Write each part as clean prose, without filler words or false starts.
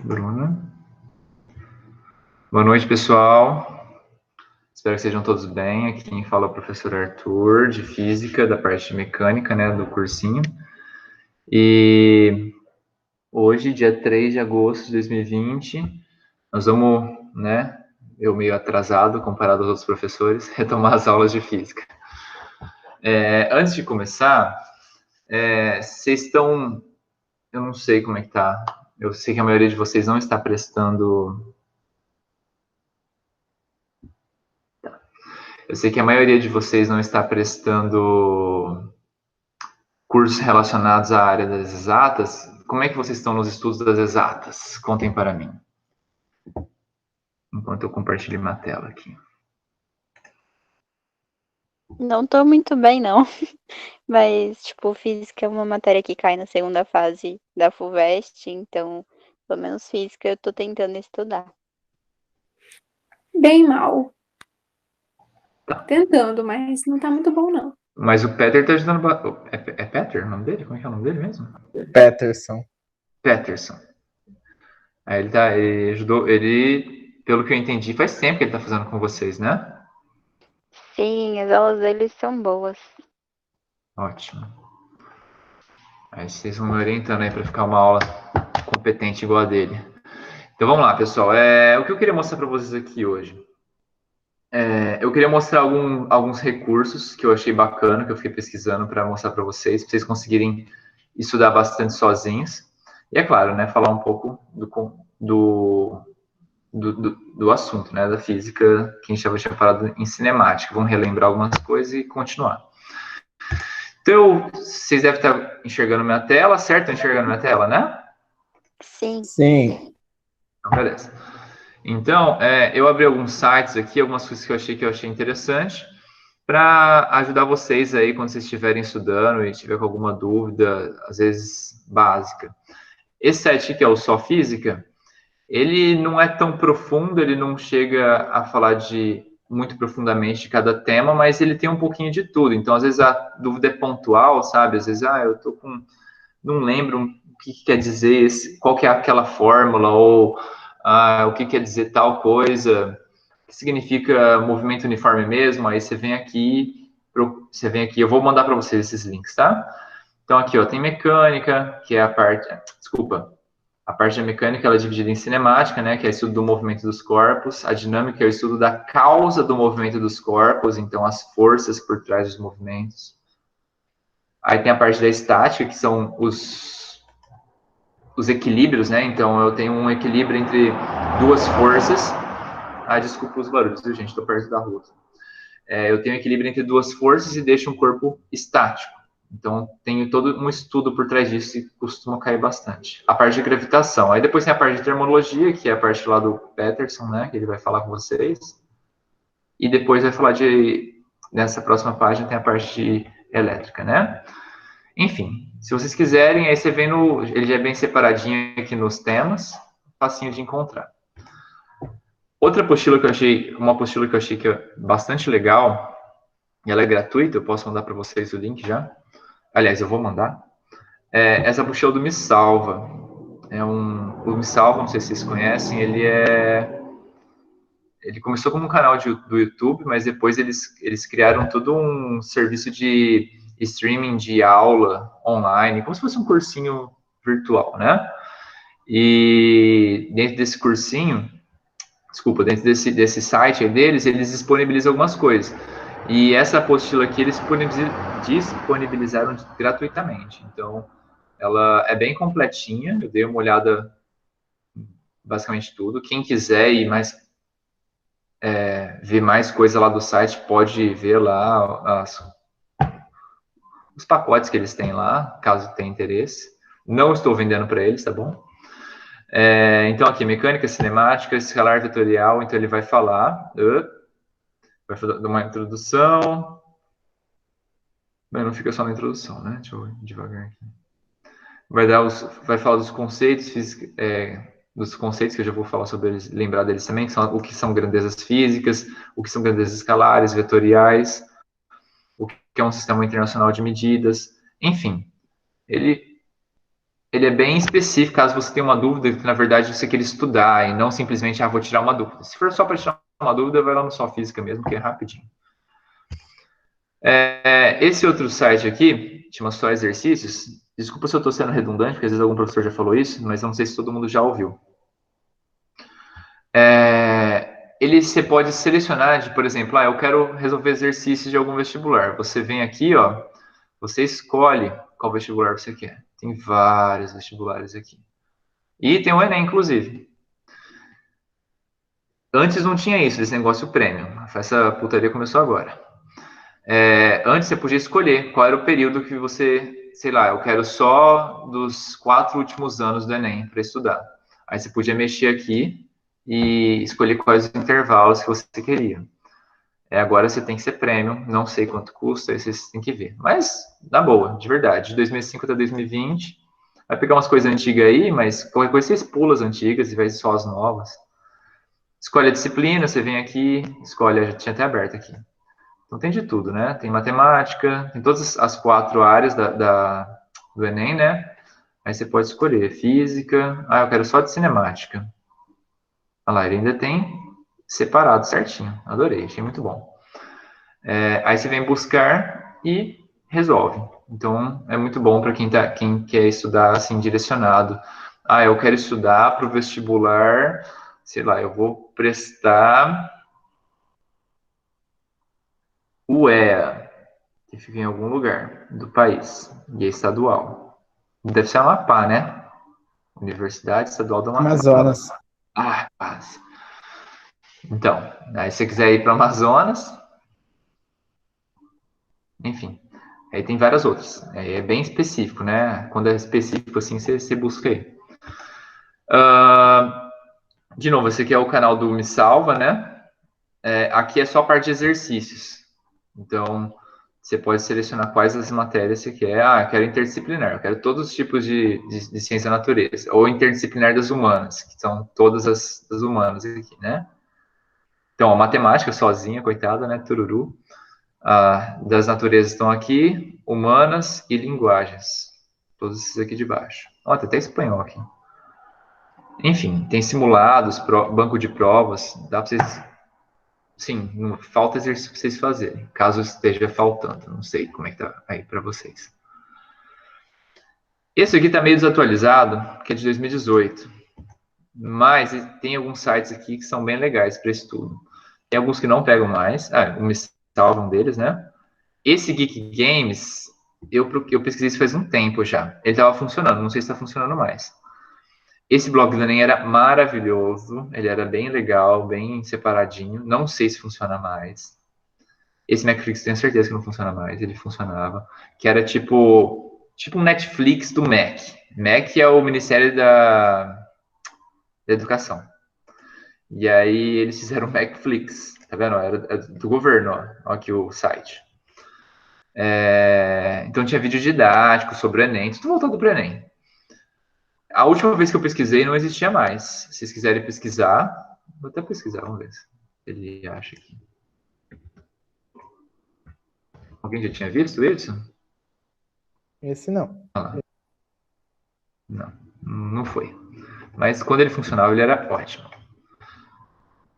Bruna. Boa noite, pessoal. Espero que sejam todos bem. Aqui quem fala é o professor Arthur, de Física, da parte de Mecânica, né, do cursinho. E hoje, dia 3 de agosto de 2020, nós vamos, né, eu meio atrasado comparado aos outros professores, retomar as aulas de Física. Antes de começar, vocês estão... Eu não sei como é que tá. Eu sei que a maioria de vocês não está prestando... Eu sei que a maioria de vocês não está prestando cursos relacionados à área das exatas. Como é que vocês estão nos estudos das exatas? Contem para mim. Enquanto eu compartilho minha tela aqui. Não tô muito bem, não. Mas, tipo, física é uma matéria que cai na segunda fase da FUVEST, então, pelo menos física eu tô tentando estudar. Bem mal. Tá. Tentando, mas não tá muito bom, não. Mas o Peter tá ajudando... É Peter o nome dele? Como é que é o nome dele mesmo? Peterson. Peterson. Aí ele ajudou... pelo que eu entendi, faz tempo que ele tá fazendo com vocês, né? Sim, as aulas deles são boas. Ótimo. Aí vocês vão me orientando aí para ficar uma aula competente igual a dele. Então vamos lá, pessoal. O que eu queria mostrar para vocês aqui hoje? Eu queria mostrar alguns recursos que eu achei bacana, que eu fiquei pesquisando para mostrar para vocês conseguirem estudar bastante sozinhos. E é claro, né, falar um pouco do assunto, né, da física, que a gente já tinha falado em cinemática. Vamos relembrar algumas coisas e continuar. Então, vocês devem estar enxergando minha tela, certo? Estão enxergando minha tela, né? Sim. Sim. Então, beleza. Então, eu abri alguns sites aqui, algumas coisas que eu achei interessante, para ajudar vocês aí quando vocês estiverem estudando e tiver com alguma dúvida, às vezes básica. Esse site aqui, que é o Só Física, ele não é tão profundo, ele não chega a falar de muito profundamente de cada tema, mas ele tem um pouquinho de tudo. Então, às vezes a dúvida é pontual, sabe? Às vezes, eu tô com... não lembro o que quer dizer, qual que é aquela fórmula, ou o que quer dizer tal coisa, que significa movimento uniforme mesmo. Aí você vem aqui, eu vou mandar para vocês esses links, tá? Então aqui, ó, tem mecânica, que é a parte, a parte da mecânica ela é dividida em cinemática, né, que é o estudo do movimento dos corpos, a dinâmica é o estudo da causa do movimento dos corpos, então as forças por trás dos movimentos. Aí tem a parte da estática, que são os equilíbrios, né? Então eu tenho um equilíbrio entre duas forças. Desculpa os barulhos, viu, gente? Estou perto da rua. Eu tenho equilíbrio entre duas forças e deixo um corpo estático. Então, tenho todo um estudo por trás disso e costuma cair bastante. A parte de gravitação. Aí depois tem a parte de termologia, que é a parte lá do Peterson, né? Que ele vai falar com vocês. E depois vai falar nessa próxima página, tem a parte de elétrica, né? Enfim, se vocês quiserem, aí você vem ele já é bem separadinho aqui nos temas, facinho de encontrar. Outra apostila que eu achei, uma apostila que eu achei que é bastante legal, e ela é gratuita, eu posso mandar para vocês o link já. Aliás, eu vou mandar. Essa apostila do Me Salva. O Me Salva, não sei se vocês conhecem, ele começou como um canal do YouTube, mas depois eles criaram todo um serviço de streaming de aula online, como se fosse um cursinho virtual, né? E dentro desse cursinho, dentro desse site deles, eles disponibilizam algumas coisas. E essa apostila aqui eles disponibilizaram gratuitamente. Então, ela é bem completinha, eu dei uma olhada basicamente tudo. Quem quiser ir ver mais coisa lá do site, pode ver lá os pacotes que eles têm lá, caso tenha interesse. Não estou vendendo para eles, tá bom? Então, aqui, mecânica cinemática, escalar vetorial, então ele vai falar, dar uma introdução, mas não fica só na introdução, né? Deixa eu ir devagar aqui. Vai falar dos conceitos dos conceitos que eu já vou falar sobre eles, lembrar deles também, que são o que são grandezas físicas, o que são grandezas escalares, vetoriais, o que é um sistema internacional de medidas, enfim. Ele ele é bem específico, caso você tenha uma dúvida que, na verdade, você queira estudar e não simplesmente, vou tirar uma dúvida. Se for só para tirar uma dúvida, vai lá no Só Física mesmo, que é rapidinho. Esse outro site aqui, chama Só Exercícios. Desculpa se eu estou sendo redundante, porque às vezes algum professor já falou isso, mas não sei se todo mundo já ouviu. Você pode selecionar, por exemplo, eu quero resolver exercícios de algum vestibular. Você vem aqui, ó, você escolhe qual vestibular você quer. Tem vários vestibulares aqui. E tem o Enem, inclusive. Antes não tinha isso, esse negócio premium. Essa putaria começou agora. Antes você podia escolher qual era o período que você, sei lá, eu quero só dos 4 últimos anos do Enem para estudar. Aí você podia mexer aqui e escolher quais os intervalos que você queria. Agora você tem que ser premium, não sei quanto custa, aí vocês têm que ver. Mas, na boa, de verdade, de 2005 até 2020, vai pegar umas coisas antigas aí, mas qualquer coisa vocês pulam as antigas e vai só as novas. Escolhe a disciplina, você vem aqui, escolhe, já tinha até aberto aqui. Então tem de tudo, né? Tem matemática, tem todas as 4 áreas do Enem, né? Aí você pode escolher física, eu quero só de cinemática. Olha lá, ele ainda tem separado certinho, adorei, achei muito bom. Aí você vem buscar e resolve. Então é muito bom para quem quer estudar assim direcionado. Eu quero estudar para o vestibular, sei lá, eu vou prestar o EA, que fica em algum lugar do país, e é estadual. Deve ser Amapá, né? Universidade Estadual do Amapá. Amazonas. Quase. Então, aí se você quiser ir para o Amazonas, enfim, aí tem várias outras. É bem específico, né? Quando é específico assim, você busca aí. De novo, esse aqui é o canal do Me Salva, né? Aqui é só a parte de exercícios. Então, você pode selecionar quais as matérias você quer. Eu quero interdisciplinar, eu quero todos os tipos de ciência da natureza. Ou interdisciplinar das humanas, que são todas as humanas aqui, né? Então, a matemática sozinha, coitada, né? Tururu. Das naturezas estão aqui, humanas e linguagens. Todos esses aqui de baixo. Tem até espanhol aqui. Enfim, tem simulados, banco de provas. Dá para vocês... Sim, não falta exercício para vocês fazerem. Caso esteja faltando. Não sei como é que tá aí para vocês. Esse aqui está meio desatualizado, que é de 2018. Mas tem alguns sites aqui que são bem legais para estudo. Tem alguns que não pegam mais. O Me Salva um deles, né? Esse Geek Games, eu pesquisei isso faz um tempo já. Ele estava funcionando, não sei se está funcionando mais. Esse blog do Enem era maravilhoso, ele era bem legal, bem separadinho. Não sei se funciona mais. Esse Macflix tenho certeza que não funciona mais, ele funcionava. Que era tipo um Netflix do MEC. MEC é o Ministério da Educação. E aí eles fizeram o Macflix, tá vendo? Era do governo, ó aqui o site. Então tinha vídeo didático sobre o Enem, tudo voltado para o Enem. A última vez que eu pesquisei não existia mais. Se vocês quiserem pesquisar, vou até pesquisar, vamos ver se ele acha aqui. Alguém já tinha visto isso? Esse não. Não foi. Mas quando ele funcionava, ele era ótimo.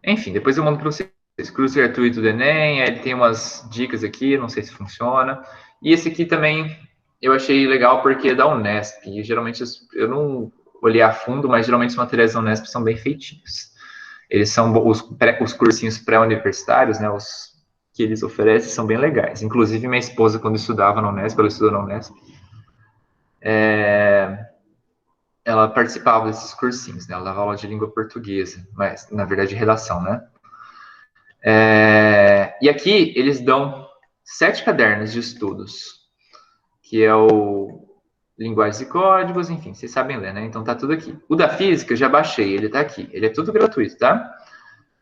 Enfim, depois eu mando para vocês. Curso gratuito do Enem, ele tem umas dicas aqui, não sei se funciona. E esse aqui também eu achei legal porque é da Unesp. E geralmente eu não olhei a fundo, mas geralmente os materiais da Unesp são bem feitinhos. Eles são os cursinhos pré-universitários, né? Os que eles oferecem são bem legais. Inclusive, minha esposa, quando estudava na Unesp, ela estudou na Unesp, ela participava desses cursinhos, né? Ela dava aula de língua portuguesa, mas, na verdade, de redação, né? E aqui eles dão 7 cadernos de estudos, que é o linguagens e códigos, enfim, vocês sabem ler, né? Então tá tudo aqui. O da física eu já baixei, ele tá aqui. Ele é tudo gratuito, tá?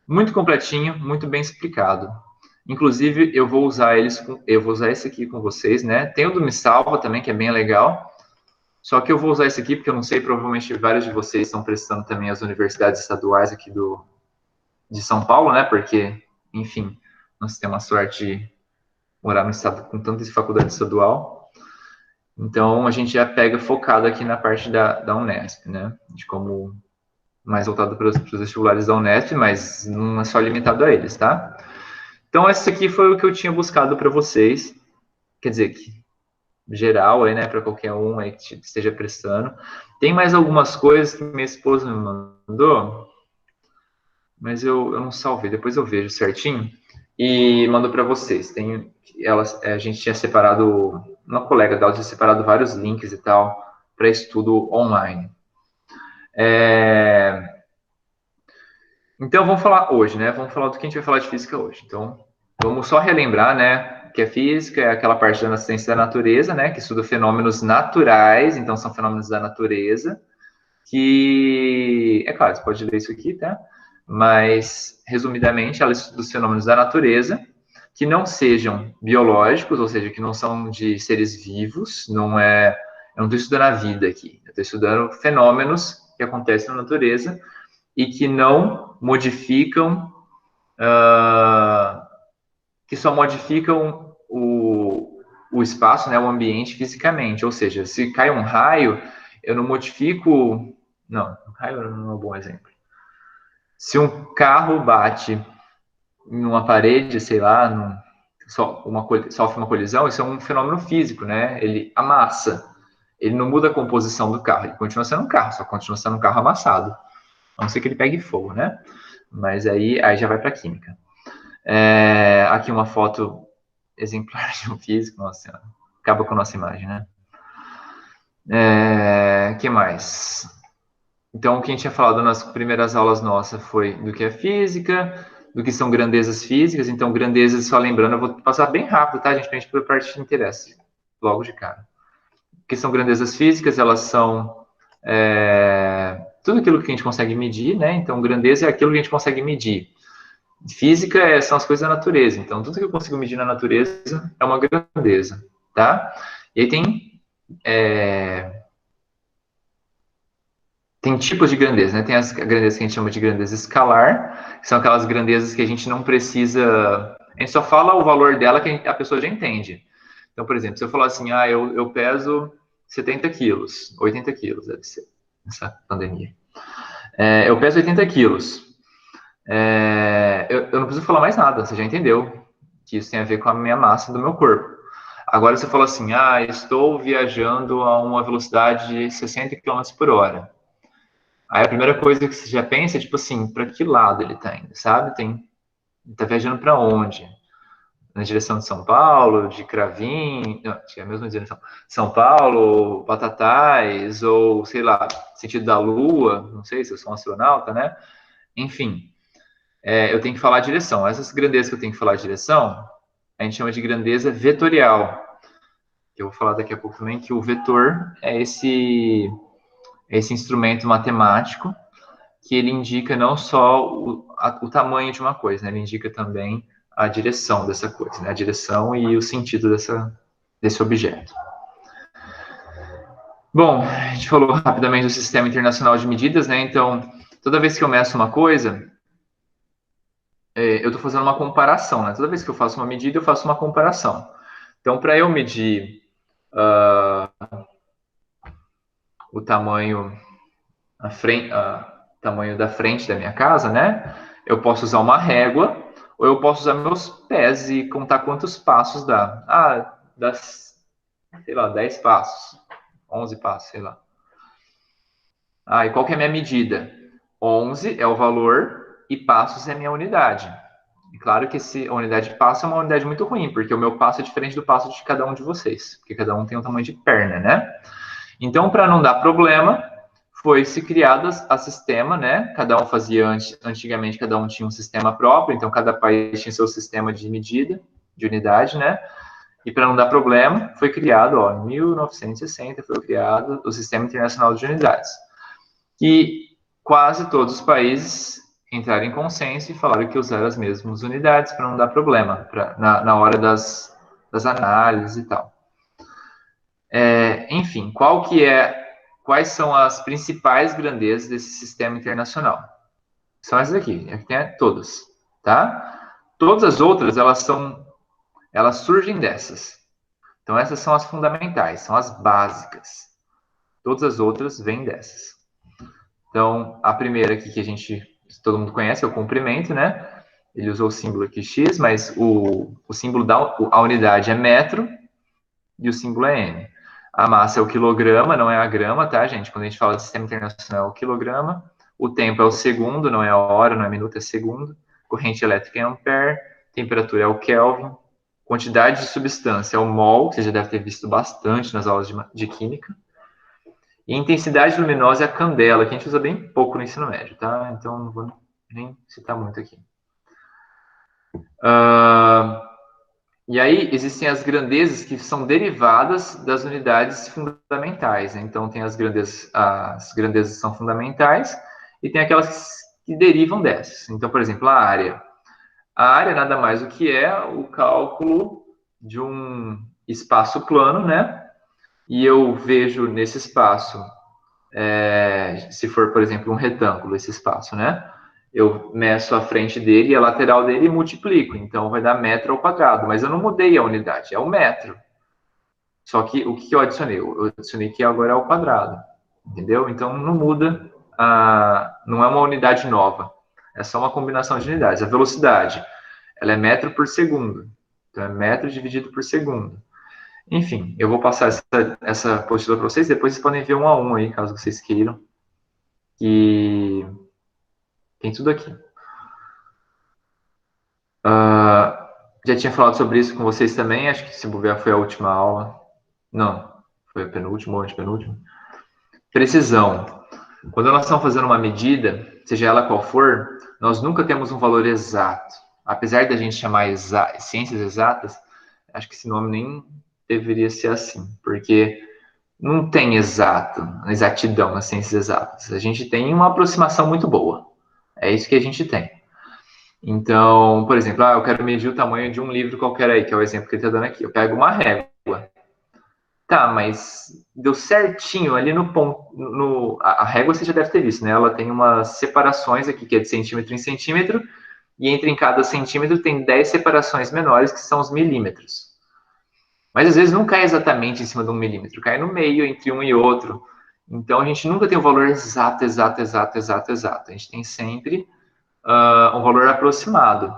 Muito completinho, muito bem explicado. Inclusive, eu vou usar esse aqui com vocês, né? Tem o do Me Salva também, que é bem legal. Só que eu vou usar esse aqui porque eu não sei, provavelmente vários de vocês estão prestando também as universidades estaduais aqui de São Paulo, né? Porque, enfim, nós temos a sorte de morar no estado com tanta faculdade estadual. Então, a gente já pega focado aqui na parte da Unesp, né? De como mais voltado para os vestibulares da Unesp, mas não é só limitado a eles, tá? Então, esse aqui foi o que eu tinha buscado para vocês. Quer dizer, que geral aí, né, para qualquer um aí que esteja prestando. Tem mais algumas coisas que minha esposa me mandou, mas eu não salvei, depois eu vejo certinho e mando para vocês. A gente tinha separado, uma colega dela tinha separado vários links e tal para estudo online. Então vamos falar hoje, né? Vamos falar do que a gente vai falar de física hoje. Então vamos só relembrar, né? Que a física é aquela parte da ciência da natureza, né? Que estuda fenômenos naturais, então são fenômenos da natureza, que, é claro, você pode ler isso aqui, tá? Mas, resumidamente, ela estuda os fenômenos da natureza que não sejam biológicos, ou seja, que não são de seres vivos, eu não estou estudando a vida aqui, eu estou estudando fenômenos que acontecem na natureza e que não modificam, que só modificam o espaço, né, o ambiente fisicamente, ou seja, se cai um raio, eu não modifico, não, raio não é um bom exemplo. Se um carro bate em uma parede, sei lá, sofre uma colisão, isso é um fenômeno físico, né? Ele amassa. Ele não muda a composição do carro, ele continua sendo um carro, só continua sendo um carro amassado. A não ser que ele pegue fogo, né? Mas aí já vai para a química. Aqui uma foto exemplar de um físico, nossa senhora, acaba com a nossa imagem, né? Que mais? Então, o que a gente tinha falado nas primeiras aulas nossas foi do que é física, do que são grandezas físicas. Então, grandezas, só lembrando, eu vou passar bem rápido, tá, gente? Pra gente, para a parte que interessa, logo de cara. O que são grandezas físicas? Elas são tudo aquilo que a gente consegue medir, né? Então, grandeza é aquilo que a gente consegue medir. Física são as coisas da natureza. Então, tudo que eu consigo medir na natureza é uma grandeza, tá? E aí tem tipos de grandeza, né? Tem as grandezas que a gente chama de grandeza escalar, que são aquelas grandezas que a gente não precisa... A gente só fala o valor dela que a pessoa já entende. Então, por exemplo, se eu falar assim, eu peso 70 quilos, 80 quilos, deve ser, nessa pandemia. Eu peso 80 quilos. Eu não preciso falar mais nada, você já entendeu que isso tem a ver com a minha massa do meu corpo. Agora, se eu falar assim, estou viajando a uma velocidade de 60 km por hora. Aí a primeira coisa que você já pensa é, tipo assim, para que lado ele tá indo, sabe? Ele tá viajando para onde? Na direção de São Paulo, de Cravinho, não, é a mesma direção. São Paulo, Batatais, ou, sei lá, sentido da Lua, não sei se eu sou um astronauta, né? Enfim, eu tenho que falar a direção. Essas grandezas que eu tenho que falar a direção, a gente chama de grandeza vetorial. Que eu vou falar daqui a pouco também, que o vetor é esse instrumento matemático que ele indica não só o tamanho de uma coisa, né? Ele indica também a direção dessa coisa, né? A direção e o sentido desse objeto. Bom, a gente falou rapidamente do Sistema Internacional de Medidas, né? Então, toda vez que eu meço uma coisa, eu estou fazendo uma comparação, né? Toda vez que eu faço uma medida, eu faço uma comparação. Então, para eu medir o tamanho tamanho da frente da minha casa, né? Eu posso usar uma régua ou eu posso usar meus pés e contar quantos passos dá. Dá, sei lá, 10 passos, 11 passos, sei lá. E qual que é a minha medida? 11 é o valor e passos é a minha unidade. E claro que a unidade de passo é uma unidade muito ruim, porque o meu passo é diferente do passo de cada um de vocês, porque cada um tem um tamanho de perna, né? Então, para não dar problema, foi-se criado a sistema, né? Cada um fazia antigamente, cada um tinha um sistema próprio, então cada país tinha seu sistema de medida, de unidade, né? E para não dar problema, foi criado, em 1960, foi criado o Sistema Internacional de Unidades. E quase todos os países entraram em consenso e falaram que usaram as mesmas unidades para não dar problema na hora das análises e tal. Enfim, quais são as principais grandezas desse sistema internacional? São essas aqui tem todas, tá? Todas as outras, elas surgem dessas. Então, essas são as fundamentais, são as básicas. Todas as outras vêm dessas. Então, a primeira aqui que todo mundo conhece é o comprimento, né? Ele usou o símbolo aqui X, mas o símbolo a unidade é metro e o símbolo é M. A massa é o quilograma, não é a grama, tá, gente? Quando a gente fala de sistema internacional, é o quilograma. O tempo é o segundo, não é a hora, não é minuto, é segundo. Corrente elétrica é ampere. Temperatura é o Kelvin. Quantidade de substância é o mol, que você já deve ter visto bastante nas aulas de química. E intensidade luminosa é a candela, que a gente usa bem pouco no ensino médio, tá? Então, não vou nem citar muito aqui. E aí, existem as grandezas que são derivadas das unidades fundamentais, né? Então, tem as grandezas são fundamentais e tem aquelas que derivam dessas. Então, por exemplo, a área. A área nada mais do que é o cálculo de um espaço plano, né? E eu vejo nesse espaço, se for, por exemplo, um retângulo, esse espaço, né? Eu meço a frente dele e a lateral dele e multiplico. Então, vai dar metro ao quadrado. Mas eu não mudei a unidade, é o metro. Só que o que eu adicionei? Eu adicionei que agora é ao quadrado. Entendeu? Então, não muda, não é uma unidade nova. É só uma combinação de unidades. A velocidade, ela é metro por segundo. Então, é metro dividido por segundo. Enfim, eu vou passar essa apostila para vocês. Depois vocês podem ver um a um aí, caso vocês queiram. E tem tudo aqui. Já tinha falado sobre isso com vocês também. Acho que se bobear foi a última aula. Não, foi a penúltima ou antepenúltima. Precisão. Quando nós estamos fazendo uma medida, seja ela qual for, nós nunca temos um valor exato. Apesar da gente chamar ciências exatas, acho que esse nome nem deveria ser assim, porque não tem exatidão nas ciências exatas. A gente tem uma aproximação muito boa. É isso que a gente tem. Então, por exemplo, eu quero medir o tamanho de um livro qualquer aí, que é o exemplo que ele está dando aqui. Eu pego uma régua. Tá, mas deu certinho ali no ponto. A régua você já deve ter visto, né? Ela tem umas separações aqui, que é de centímetro em centímetro, e entre cada centímetro tem 10 separações menores, que são os milímetros. Mas às vezes não cai exatamente em cima de um milímetro, cai no meio, entre um e outro. Então a gente nunca tem o valor exato. A gente tem sempre um valor aproximado.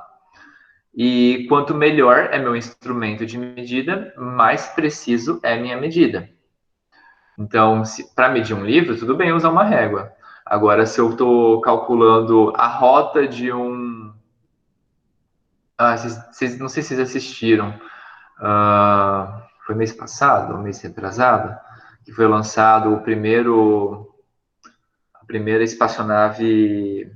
E quanto melhor é meu instrumento de medida, mais preciso é minha medida. Então, para medir um livro, tudo bem usar uma régua. Agora, se eu estou calculando a rota de um... não sei se vocês assistiram. Foi mês passado, ou mês retrasado, que foi lançado a primeira espaçonave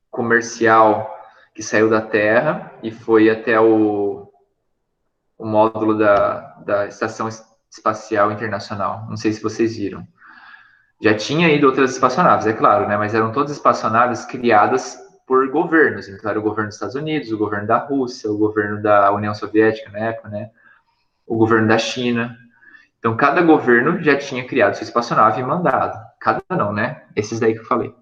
comercial que saiu da Terra e foi até o módulo da Estação Espacial Internacional. Não sei se vocês viram. Já tinha ido outras espaçonaves, é claro, né? Mas eram todas espaçonaves criadas por governos. Então, era o governo dos Estados Unidos, o governo da Rússia, o governo da União Soviética na época, né? O governo da China. Então, cada governo já tinha criado sua espaçonave e mandado. Cada não, né? Esses daí que eu falei.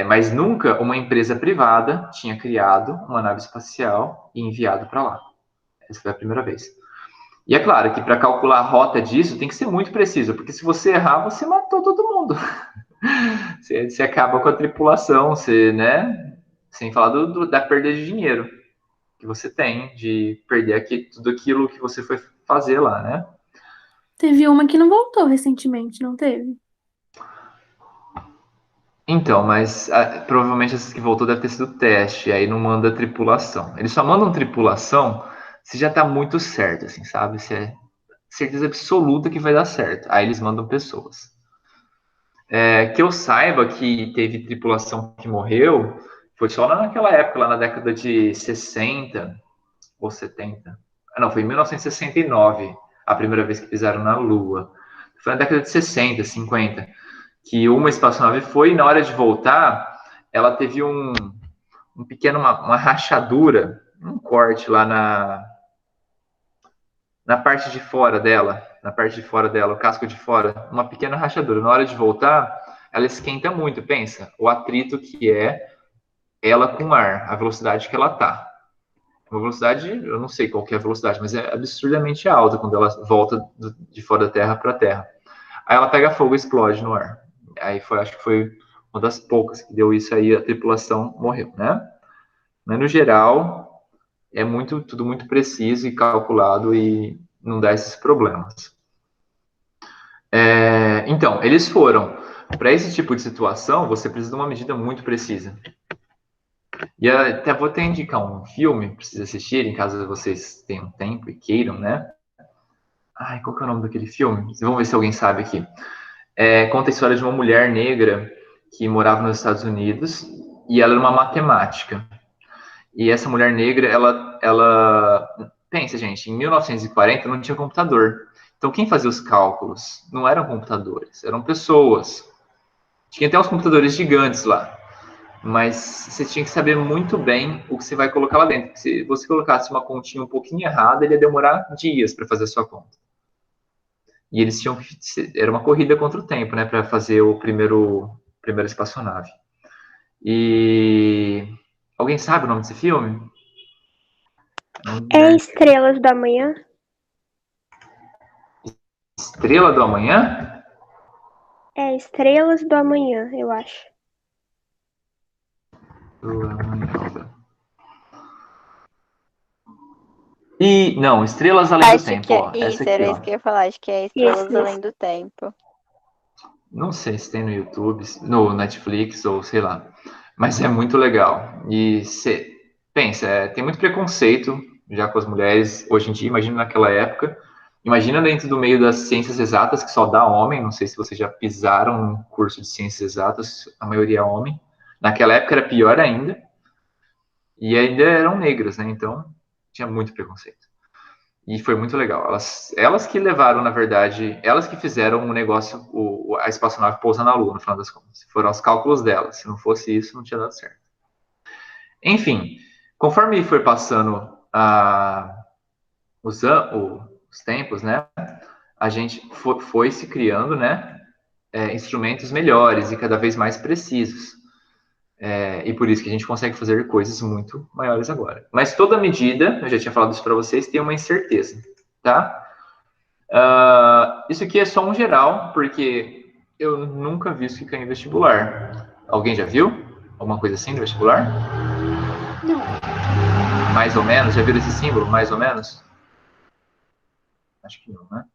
Mas nunca uma empresa privada tinha criado uma nave espacial e enviado para lá. Essa foi a primeira vez. E é claro que para calcular a rota disso tem que ser muito preciso, porque se você errar, você matou todo mundo. Você acaba com a tripulação, né? Sem falar da perda de dinheiro que você tem, de perder tudo aquilo que você foi fazer lá, né? Teve uma que não voltou recentemente, não teve? Então, mas provavelmente essas que voltou deve ter sido teste, aí não manda tripulação. Eles só mandam tripulação se já tá muito certo, assim, sabe? Se é certeza absoluta que vai dar certo. Aí eles mandam pessoas. Que eu saiba que teve tripulação que morreu, foi só naquela época, lá na década de 60 ou 70. Não, foi em 1969, a primeira vez que pisaram na Lua. Foi na década de 60, 50, que uma espaçonave foi e na hora de voltar, ela teve uma rachadura, um corte lá na parte de fora dela, o casco de fora, uma pequena rachadura. Na hora de voltar, ela esquenta muito, pensa, o atrito que é ela com o ar, a velocidade que ela tá. Uma velocidade, eu não sei qual que é a velocidade, mas é absurdamente alta quando ela volta de fora da Terra para a Terra. Aí ela pega fogo e explode no ar. Aí acho que foi uma das poucas que deu isso aí, a tripulação morreu, né? Mas no geral, é tudo muito preciso e calculado e não dá esses problemas. Então, eles foram. Para esse tipo de situação, você precisa de uma medida muito precisa. E até vou até indicar um filme para vocês assistirem, caso vocês tenham tempo e queiram, né? Ai, qual que é o nome daquele filme? Vamos ver se alguém sabe aqui. Conta a história de uma mulher negra que morava nos Estados Unidos e ela era uma matemática. E essa mulher negra, ela... Pensa, gente, em 1940 não tinha computador. Então, quem fazia os cálculos não eram computadores, eram pessoas. Tinha até uns computadores gigantes lá. Mas você tinha que saber muito bem o que você vai colocar lá dentro. Se você colocasse uma continha um pouquinho errada, ele ia demorar dias para fazer a sua conta. E eles tinham que... Era uma corrida contra o tempo, né? Para fazer o primeira espaçonave. E... Alguém sabe o nome desse filme? É Estrelas da Manhã? Estrela do Amanhã? É Estrelas do Amanhã, eu acho. E, não, Estrelas Além do Acho Tempo, que é ó. Essa isso, aqui, era ó. isso que eu ia falar. Acho que é Estrelas Isso. Além do Tempo. Não sei se tem no YouTube, no Netflix ou sei lá. Mas é muito legal. E você pensa, tem muito preconceito já com as mulheres hoje em dia, imagina naquela época. Imagina dentro do meio das ciências exatas, que só dá homem. Não sei se vocês já pisaram num curso de ciências exatas, a maioria é homem. Naquela época era pior ainda. E ainda eram negras, né? Então tinha muito preconceito. E foi muito legal. Elas que levaram, na verdade, elas que fizeram o negócio, a espaçonave pousar na Lua, no final das contas. Foram os cálculos delas. Se não fosse isso, não tinha dado certo. Enfim, conforme foi passando os tempos, né? A gente foi se criando, né? Instrumentos melhores e cada vez mais precisos. E por isso que a gente consegue fazer coisas muito maiores agora. Mas toda medida, eu já tinha falado isso para vocês, tem uma incerteza, tá? Isso aqui é só um geral, porque eu nunca vi isso que cai em vestibular. Alguém já viu? Alguma coisa assim no vestibular? Não. Mais ou menos? Já viram esse símbolo, mais ou menos? Acho que não, né?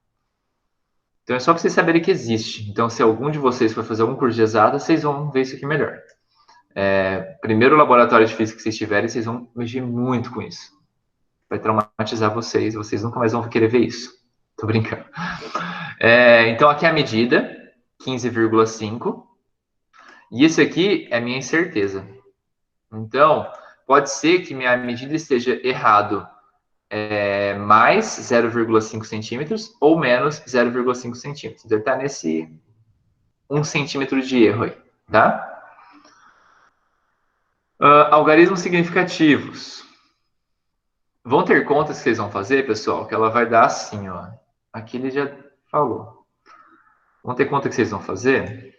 Então é só para vocês saberem que existe. Então, se algum de vocês for fazer algum curso de exatas, vocês vão ver isso aqui melhor. Primeiro laboratório de física que vocês tiverem, vocês vão mexer muito com isso. Vai traumatizar vocês nunca mais vão querer ver isso. Tô brincando. Então, aqui é a medida, 15,5. E esse aqui é a minha incerteza. Então, pode ser que minha medida esteja errado mais 0,5 centímetros ou menos 0,5 centímetros. Deve estar nesse 1 centímetro de erro aí, tá? Algarismos significativos. Vão ter contas que vocês vão fazer, pessoal, que ela vai dar assim, ó. Aqui ele já falou. Vão ter conta que vocês vão fazer?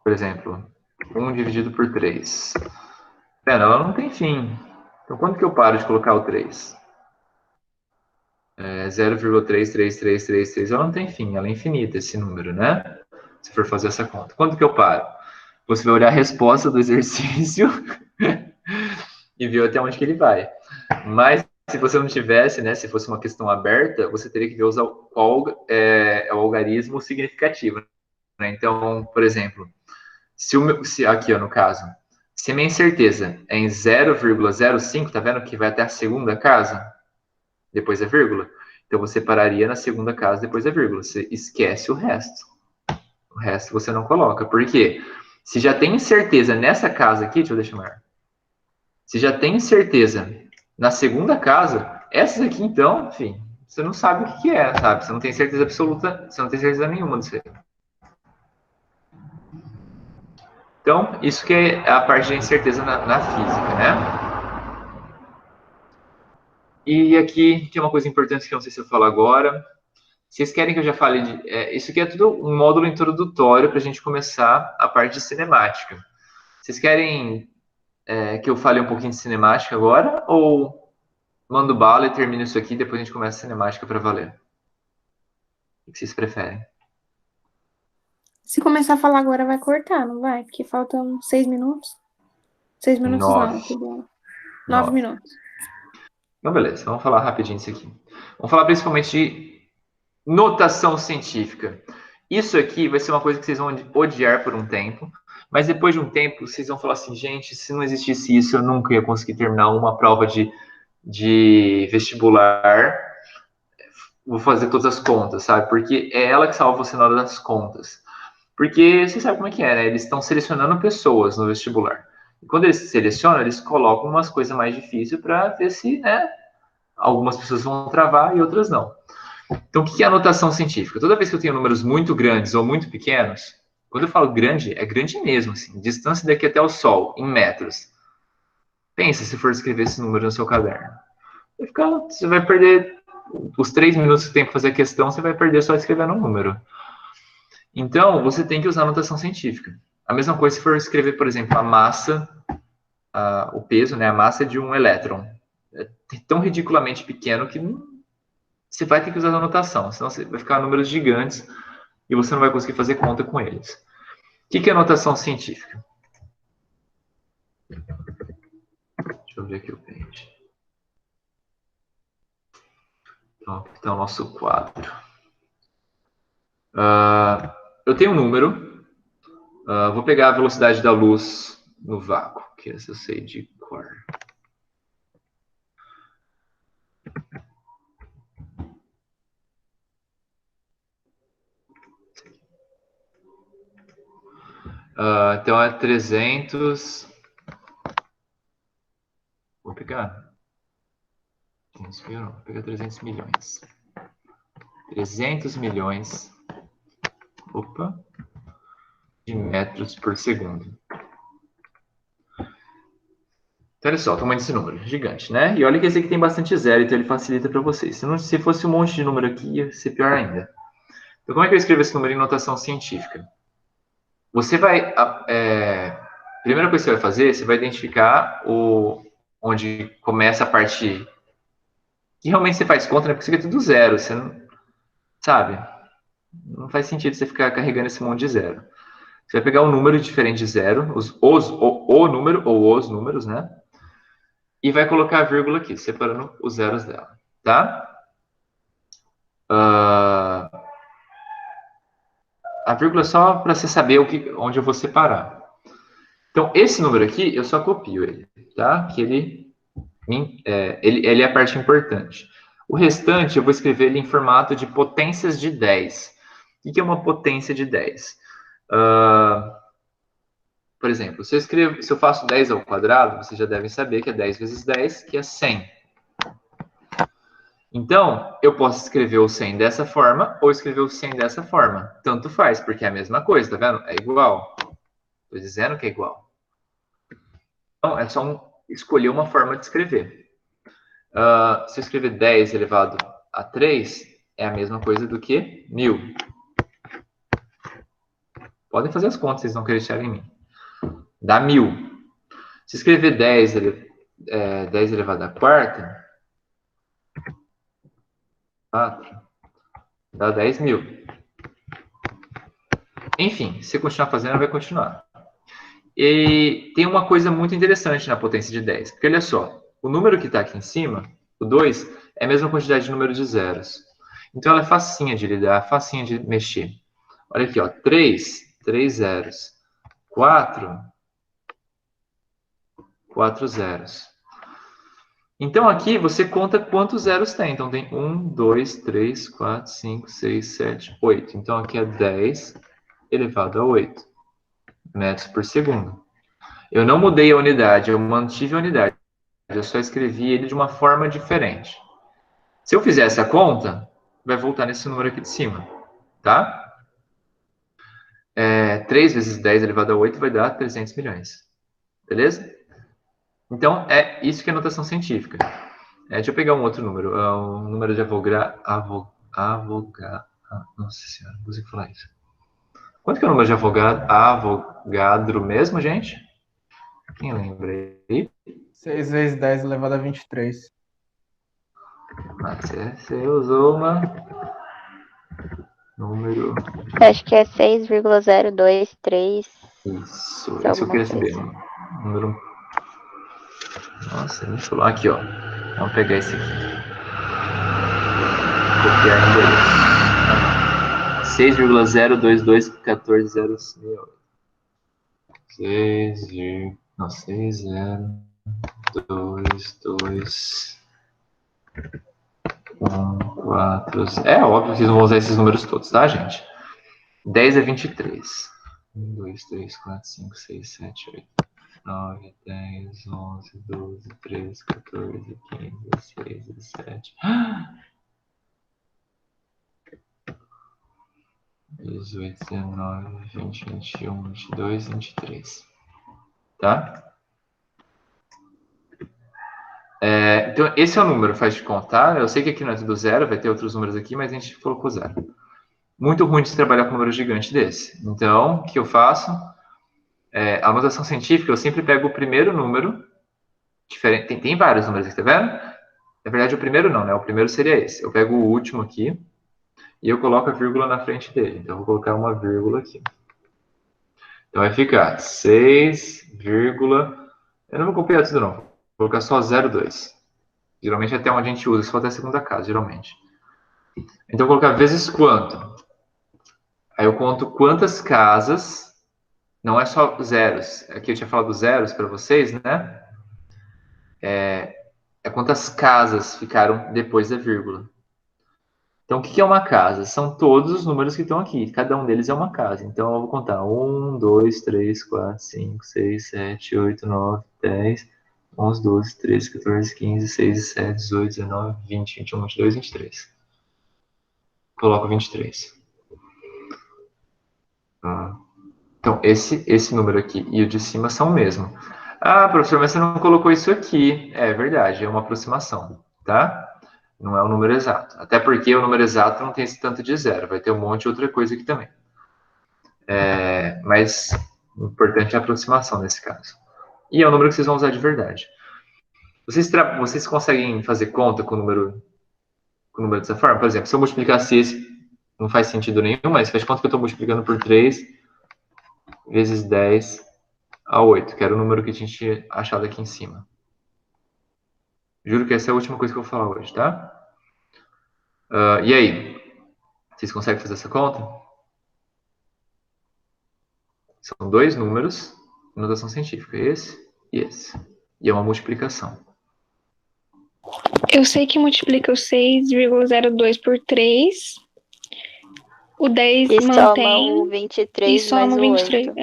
Por exemplo, 1 dividido por 3. Pera, ela não tem fim. Então, quando que eu paro de colocar o 3? 0,33333. Ela não tem fim, ela é infinita, esse número, né? Se for fazer essa conta. Quando que eu paro? Você vai olhar a resposta do exercício e ver até onde que ele vai. Mas, se você não tivesse, né, se fosse uma questão aberta, você teria que ver qual é o algarismo significativo. Né? Então, por exemplo, aqui, ó, no caso, se a minha incerteza é em 0,05, tá vendo que vai até a segunda casa? Depois a vírgula? Então, você pararia na segunda casa depois da vírgula. Você esquece o resto. O resto você não coloca. Por quê? Se já tem incerteza nessa casa aqui, deixa eu deixar maior. Se já tem incerteza na segunda casa, essas aqui, então, enfim, você não sabe o que é, sabe? Você não tem certeza absoluta, você não tem certeza nenhuma disso aí. Então, isso que é a parte de incerteza na física, né? E aqui tem uma coisa importante que eu não sei se eu falo agora. Vocês querem que eu já fale de... isso aqui é tudo um módulo introdutório para a gente começar a parte de cinemática. Vocês querem que eu fale um pouquinho de cinemática agora? Ou mando bala e termino isso aqui e depois a gente começa a cinemática para valer? O que vocês preferem? Se começar a falar agora, vai cortar, não vai? Porque faltam 6 minutos. 6 minutos não, 9. tudo. 9 9. minutos. Então, beleza. Vamos falar rapidinho isso aqui. Vamos falar principalmente de notação científica. Isso aqui vai ser uma coisa que vocês vão odiar por um tempo, mas depois de um tempo vocês vão falar assim, gente, se não existisse isso, eu nunca ia conseguir terminar uma prova de vestibular. Vou fazer todas as contas, sabe? Porque é ela que salva você na hora das contas. Porque você sabe como é que é, né? Eles estão selecionando pessoas no vestibular. E quando eles selecionam, eles colocam umas coisas mais difíceis para ver se, né, algumas pessoas vão travar e outras não. Então, o que é anotação científica? Toda vez que eu tenho números muito grandes ou muito pequenos, quando eu falo grande, é grande mesmo, assim, distância daqui até o Sol, em metros. Pensa se for escrever esse número no seu caderno. Você vai perder os 3 minutos que tem para fazer a questão, você vai perder só escrevendo um número. Então, você tem que usar anotação científica. A mesma coisa se for escrever, por exemplo, a massa, o peso, né, a massa de um elétron. É tão ridiculamente pequeno que você vai ter que usar anotação, senão você vai ficar números gigantes e você não vai conseguir fazer conta com eles. O que é anotação científica? Deixa eu ver aqui o page. Então, aqui está o nosso quadro. Eu tenho um número. Vou pegar a velocidade da luz no vácuo, que essa eu sei de cor. Então é 300. Vou pegar 300 milhões. 300 milhões. Opa. De metros por segundo. Então, olha só, o tamanho desse número, gigante, né? E olha que esse aqui tem bastante zero, então ele facilita para vocês. Se fosse um monte de número aqui, ia ser pior ainda. Então, como é que eu escrevo esse número em notação científica? Você vai... primeira coisa que você vai fazer, você vai identificar onde começa a parte... que realmente você faz conta, né? Porque isso aqui é tudo zero, você não... Sabe? Não faz sentido você ficar carregando esse monte de zero. Você vai pegar um número diferente de zero, o número ou os números, né? E vai colocar a vírgula aqui, separando os zeros dela, tá? A vírgula é só para você saber onde eu vou separar. Então, esse número aqui, eu só copio ele, tá? Que ele é a parte importante. O restante, eu vou escrever ele em formato de potências de 10. O que é uma potência de 10? Por exemplo, se eu faço 10 ao quadrado, vocês já devem saber que é 10 vezes 10, que é 100. Então, eu posso escrever o 100 dessa forma ou escrever o 100 dessa forma. Tanto faz, porque é a mesma coisa, tá vendo? É igual. Estou dizendo que é igual. Então, é só escolher uma forma de escrever. Se eu escrever 10 elevado a 3, é a mesma coisa do que 1000. Podem fazer as contas, vocês não acreditarem em mim. Dá 1000. Se escrever 10 elevado à quarta, 4, dá 10.000. Enfim, se continuar fazendo, vai continuar. E tem uma coisa muito interessante na potência de 10. Porque olha só, o número que está aqui em cima, o 2, é a mesma quantidade de número de zeros. Então ela é facinha de lidar, facinha de mexer. Olha aqui, ó, 3 zeros. 4 zeros. Então, aqui você conta quantos zeros tem. Então, tem 1, 2, 3, 4, 5, 6, 7, 8. Então, aqui é 10 elevado a 8 metros por segundo. Eu não mudei a unidade, eu mantive a unidade. Eu só escrevi ele de uma forma diferente. Se eu fizer essa conta, vai voltar nesse número aqui de cima, tá? 3 vezes 10 elevado a 8 vai dar 300 milhões. Beleza? Então, é isso que é notação científica. Deixa eu pegar um outro número. Um número de Nossa senhora, não consigo falar isso. Quanto que é o número de Avogadro mesmo, gente? Quem lembra aí? 6 vezes 10 elevado a 23. Você usou uma número. Acho que é 6,023. Isso eu alguma queria coisa. saber. Número. Nossa, deixa eu lá aqui, ó. Vamos pegar esse aqui. Copiar endereço. 6,0221406. 6,022 4. É óbvio que vocês não vão usar esses números todos, tá, gente? 10 é 23. 1, 2, 3, 4, 5, 6, 7, 8, 9, 10, 11, 12, 13, 14, 15, 16, 17. 18, 19, 20, 21, 22, 23. Tá? Então, esse é o número, faz de contar. Eu sei que aqui não é tudo zero, vai ter outros números aqui, mas a gente colocou zero. Muito ruim de trabalhar com um número gigante desse. Então, o que eu faço? A notação científica, eu sempre pego o primeiro número, diferente. Tem vários números aqui, tá vendo? Na verdade, o primeiro não, né? O primeiro seria esse. Eu pego o último aqui e eu coloco a vírgula na frente dele. Então, eu vou colocar uma vírgula aqui. Então, vai ficar 6, eu não vou copiar tudo, não. Vou colocar só 0,2. Geralmente, até onde a gente usa, só até a segunda casa, geralmente. Então, eu vou colocar vezes quanto? Aí eu conto quantas casas, não é só zeros. Aqui eu tinha falado zeros para vocês, né? É quantas casas ficaram depois da vírgula. Então, o que é uma casa? São todos os números que estão aqui. Cada um deles é uma casa. Então, eu vou contar 1, 2, 3, 4, 5, 6, 7, 8, 9, 10, 11, 12, 13, 14, 15, 16, 17, 18, 19, 20, 21, 22, 23. Coloco 23. Então, esse número aqui e o de cima são o mesmo. Ah, professor, mas você não colocou isso aqui. É verdade, é uma aproximação, tá? Não é o número exato. Até porque o número exato não tem esse tanto de zero. Vai ter um monte de outra coisa aqui também. Mas o importante é a aproximação nesse caso. E é o número que vocês vão usar de verdade. Vocês conseguem fazer conta com o número dessa forma? Por exemplo, se eu multiplicasse esse, não faz sentido nenhum, mas faz conta que eu estou multiplicando por 3 vezes 10 a 8, que era o número que a gente tinha achado aqui em cima. Juro que essa é a última coisa que eu vou falar hoje, tá? E aí? Vocês conseguem fazer essa conta? São dois números, notação científica, esse e esse. E é uma multiplicação. Eu sei que multiplica o 6,02 por 3. O 10 E soma mantém. o 23 E soma mais o o 23. 8.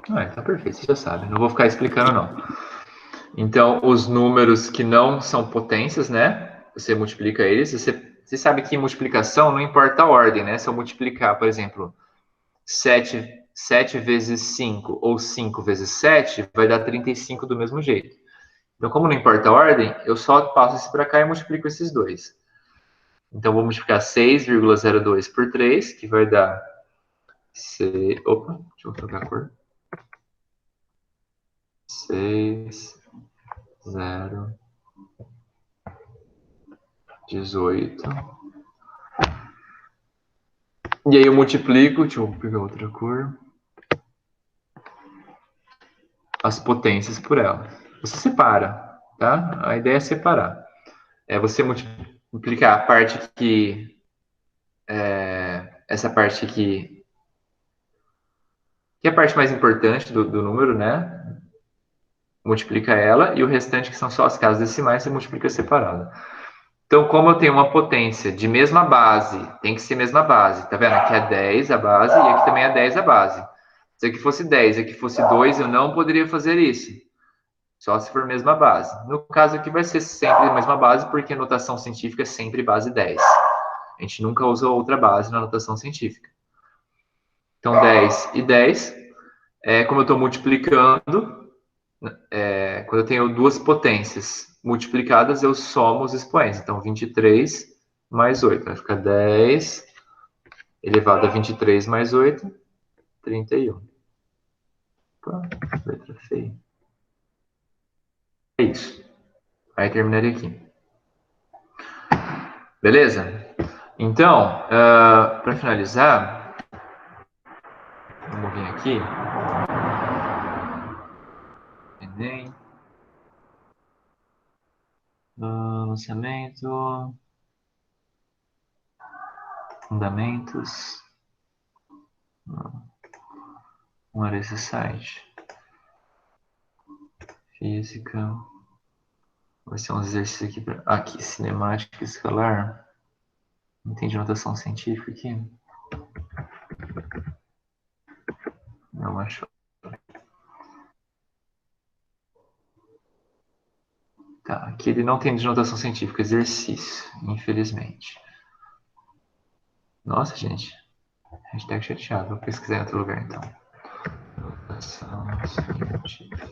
Então perfeito, você já sabe. Não vou ficar explicando, não. Então, os números que não são potências, né? Você multiplica eles. Você sabe que em multiplicação não importa a ordem, né? Se eu multiplicar, por exemplo, 7 vezes 5 ou 5 vezes 7, vai dar 35 do mesmo jeito. Então, como não importa a ordem, eu só passo esse para cá e multiplico esses dois. Então, vou multiplicar 6,02 por 3, que vai dar... Opa, deixa eu trocar a cor. 6, 0, 18. E aí eu multiplico, deixa eu pegar outra cor, as potências por ela. Você separa, tá? A ideia é separar. É você multiplicar a parte que... essa parte aqui, que é a parte mais importante do número, né? Multiplica ela, e o restante, que são só as casas decimais, você multiplica separado. Então, como eu tenho uma potência de mesma base, tem que ser mesma base, tá vendo? Aqui é 10 a base, e aqui também é 10 a base. Se aqui fosse 10 e aqui fosse 2, eu não poderia fazer isso. Só se for mesma base. No caso aqui vai ser sempre a mesma base, porque a notação científica é sempre base 10. A gente nunca usa outra base na notação científica. Então, 10 e 10. Como eu estou multiplicando, quando eu tenho duas potências multiplicadas, eu somo os expoentes. Então, 23 mais 8. Vai ficar 10 elevado a 23 mais 8, 31. Opa, letra feia. É isso. Aí terminaria aqui. Beleza? Então, para finalizar, vamos vir aqui. Enem. Lançamento. Fundamentos. Vamos ver esse site. Física. Vai ser um exercício aqui. Aqui, cinemática escalar. Não tem de notação científica aqui. Não achou. Tá, aqui ele não tem de notação científica, exercício, infelizmente. Nossa, gente. Hashtag chateado. Vou pesquisar em outro lugar, então. Notação científica.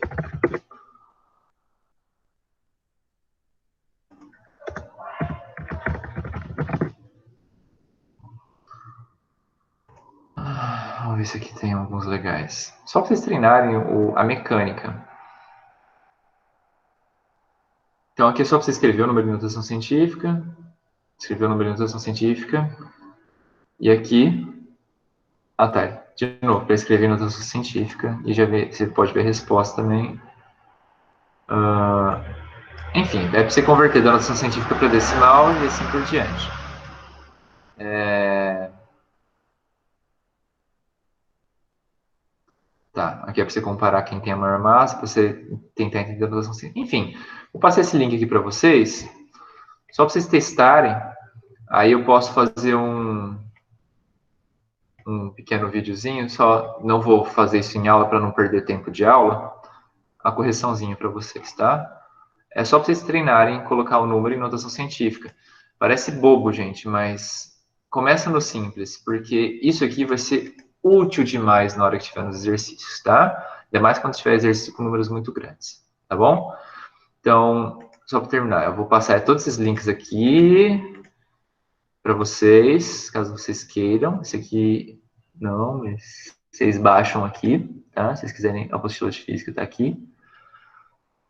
Vamos ver se aqui tem alguns legais. Só para vocês treinarem a mecânica. Então, aqui é só para você escrever o número de notação científica. Escrever o número de notação científica. E aqui... Ah, tá. De novo, para escrever notação científica. E já você pode ver a resposta também. Enfim, é para você converter da notação científica para decimal e assim por diante. Tá, aqui é para você comparar quem tem a maior massa, para você tentar entender a notação científica. Enfim, vou passar esse link aqui para vocês, só para vocês testarem. Aí eu posso fazer um pequeno videozinho, só não vou fazer isso em aula para não perder tempo de aula. A correçãozinha para vocês, tá? É só para vocês treinarem, colocar o número em notação científica. Parece bobo, gente, mas começa no simples, porque isso aqui vai ser útil demais na hora que estiver nos exercícios, tá? Ainda mais quando tiver exercício com números muito grandes, tá bom? Então, só para terminar, eu vou passar todos esses links aqui para vocês, caso vocês queiram. Esse aqui não, mas vocês baixam aqui, tá? Se vocês quiserem, a apostila de física está aqui.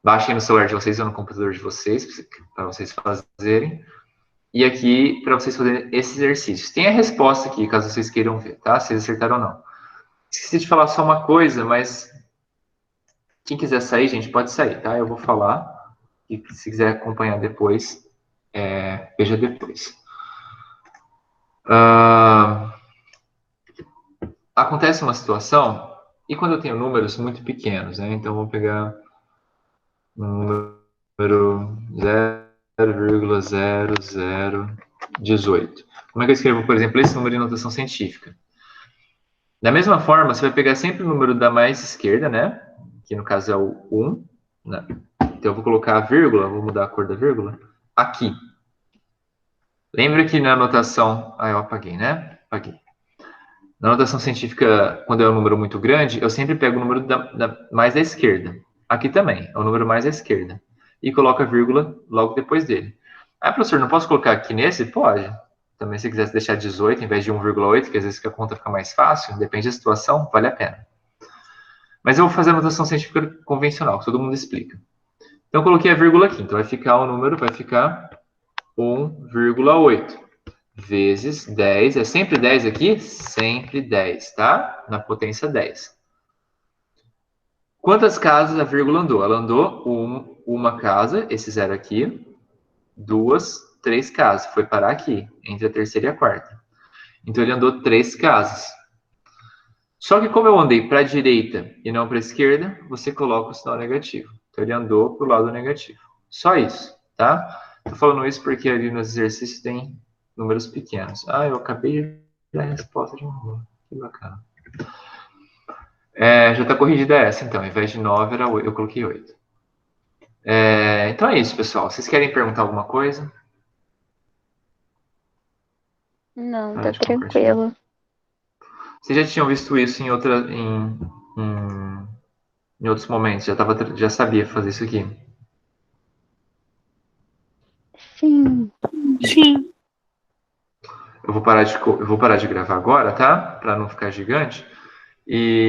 Baixem no celular de vocês ou no computador de vocês, para vocês fazerem. E aqui, para vocês fazerem esses exercícios. Tem a resposta aqui, caso vocês queiram ver, tá? Se vocês acertaram ou não. Esqueci de falar só uma coisa, mas quem quiser sair, gente, pode sair, tá? Eu vou falar. E se quiser acompanhar depois, veja depois. Acontece uma situação, e quando eu tenho números muito pequenos, né? Então, vou pegar um número 0,0018. Como é que eu escrevo, por exemplo, esse número em notação científica? Da mesma forma, você vai pegar sempre o número da mais esquerda, né? Que no caso é o 1. Né? Então, eu vou colocar a vírgula, vou mudar a cor da vírgula, aqui. Lembra que na notação... eu apaguei, né? Apaguei. Na notação científica, quando é um número muito grande, eu sempre pego o número mais da esquerda. Aqui também, é o número mais à esquerda. E coloco a vírgula logo depois dele. Professor, não posso colocar aqui nesse? Pode. Também se quisesse deixar 18 em vez de 1,8, que às vezes a conta fica mais fácil, depende da situação, vale a pena. Mas eu vou fazer a notação científica convencional, que todo mundo explica. Então, eu coloquei a vírgula aqui. Então, vai ficar 1,8 vezes 10. É sempre 10 aqui? Sempre 10, tá? Na potência 10. Quantas casas a vírgula andou? Ela andou uma casa, esse zero aqui, 2, 3 casas. Foi parar aqui, entre a terceira e a quarta. Então, ele andou 3 casas. Só que como eu andei para a direita e não para a esquerda, você coloca o sinal negativo. Então, ele andou para o lado negativo. Só isso, tá? Estou falando isso porque ali nos exercícios tem números pequenos. Eu acabei de dar a resposta de novo. Que bacana. Já está corrigida essa, então. Ao invés de 9, era 8, eu coloquei 8. Então é isso, pessoal. Vocês querem perguntar alguma coisa? Não, tá tranquilo. Vocês já tinham visto isso em outros momentos? Já sabia fazer isso aqui? Sim. Sim. eu vou parar de gravar agora, tá? Para não ficar gigante. E